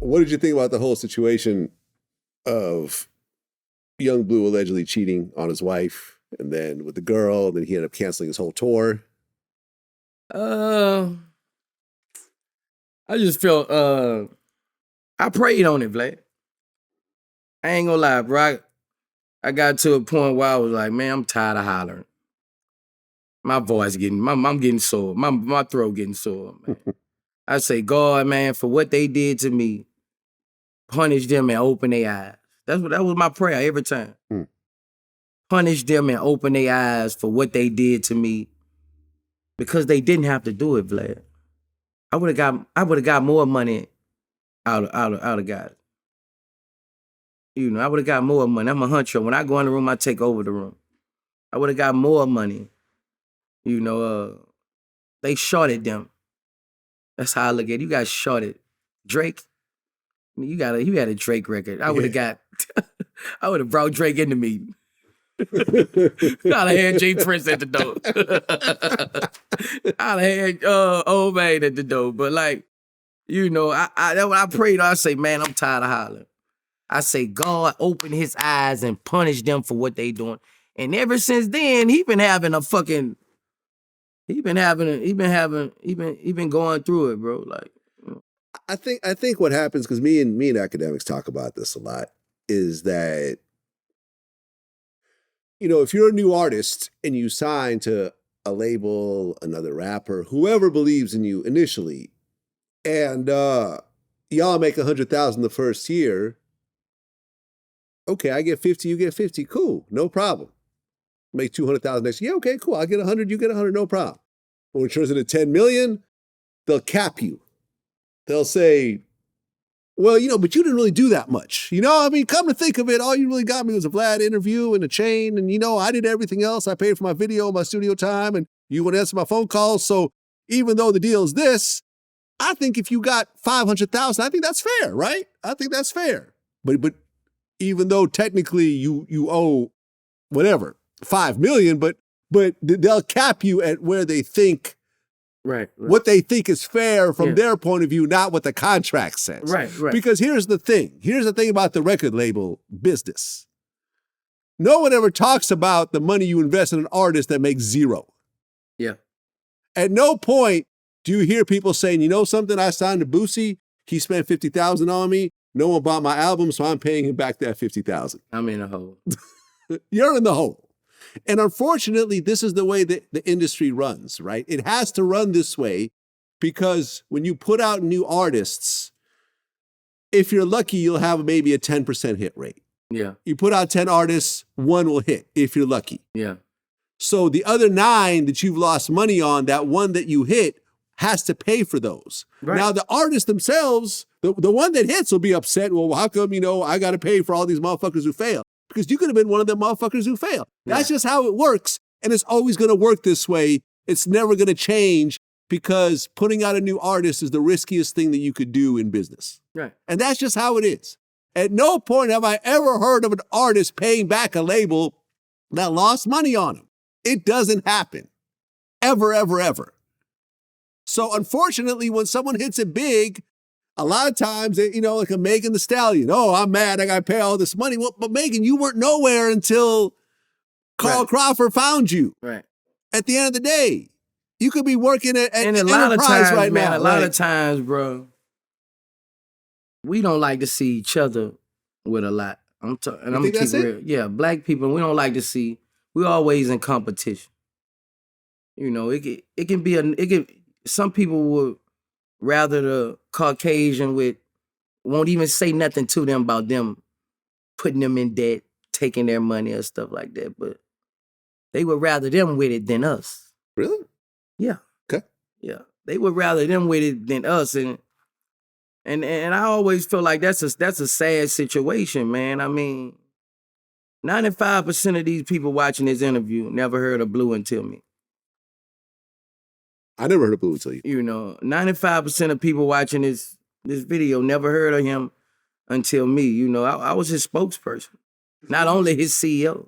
what did you think about the whole situation of Yung Bleu allegedly cheating on his wife, and then with the girl, then he ended up canceling his whole tour? I just felt I prayed on it, Vlad. I ain't gonna lie, bro. I got to a point where I was like, man, I'm tired of hollering. My voice I'm getting sore. My throat getting sore, man. I say, God, man, for what they did to me, punish them and open their eyes. That was my prayer every time. Punish them and open their eyes for what they did to me, because they didn't have to do it, Vlad. I would have got more money out of guys. You know, I would have got more money. I'm a hunter. When I go in the room, I take over the room. I would have got more money. You know, they shorted them. That's how I look at it. You got shorted. Drake, you had a Drake record. I would have got, I would have brought Drake into me. I'd have had J Prince at the door. I'd have had old man at the door. But like, you know, I prayed, I say, man, I'm tired of hollering. I say, God, open his eyes and punish them for what they doing. And ever since then, he been going through it, bro. Like, you know. I think what happens, because me and academics talk about this a lot, is that, you know, if you're a new artist and you sign to a label, another rapper, whoever believes in you initially, and y'all make 100,000 the first year, okay, I get 50, you get 50, cool, no problem. Make 200,000 next year, okay, cool, I get 100, you get 100, no problem. When it turns into 10 million, they'll cap you. They'll say, well, you know, but you didn't really do that much. You know, I mean, come to think of it, all you really got me was a Vlad interview and a chain, and you know, I did everything else. I paid for my video, my studio time, and you wouldn't answer my phone calls. So even though the deal is this, I think if you got 500,000, I think that's fair, right? I think that's fair. But even though technically you owe whatever, 5 million, but they'll cap you at where they think, right. What they think is fair from their point of view, not what the contract says. Right. Because here's the thing about the record label business. No one ever talks about the money you invest in an artist that makes zero. Yeah. At no point do you hear people saying, you know something, I signed to Boosie, he spent 50,000 on me, no one bought my album, so I'm paying him back that 50,000. I'm in a hole. You're in the hole. And unfortunately, this is the way that the industry runs, right? It has to run this way because when you put out new artists, if you're lucky, you'll have maybe a 10% hit rate. Yeah. You put out 10 artists, one will hit if you're lucky. Yeah. So the other 9 that you've lost money on, that one that you hit has to pay for those. Right. Now, the artists themselves, the one that hits will be upset. Well, how come, you know, I got to pay for all these motherfuckers who fail? Because you could have been one of them motherfuckers who fail. That's just how it works. And it's always going to work this way. It's never going to change because putting out a new artist is the riskiest thing that you could do in business. Right. And that's just how it is. At no point have I ever heard of an artist paying back a label that lost money on him. It doesn't happen. Ever, ever, ever. So unfortunately, when someone hits it big, a lot of times, you know, like a Megan Thee Stallion. Oh, I'm mad. I got to pay all this money. Well, but Megan, you weren't nowhere until Carl Crawford found you. Right. At the end of the day, you could be working at and a lot of times, right, man, now. A lot of times, bro, we don't like to see each other with a lot. I'm gonna keep real. Yeah, black people, we don't like to see. We're always in competition. You know, some people would rather the Caucasian won't even say nothing to them about them putting them in debt, taking their money or stuff like that. But they would rather them with it than us. Really? Yeah. Okay. Yeah. They would rather them with it than us. And I always feel like that's a sad situation, man. I mean, 95% of these people watching this interview never heard of Bleu until me. I never heard of Bleu until you. You know, 95% of people watching this video never heard of him until me. You know, I was his spokesperson, not only his CEO.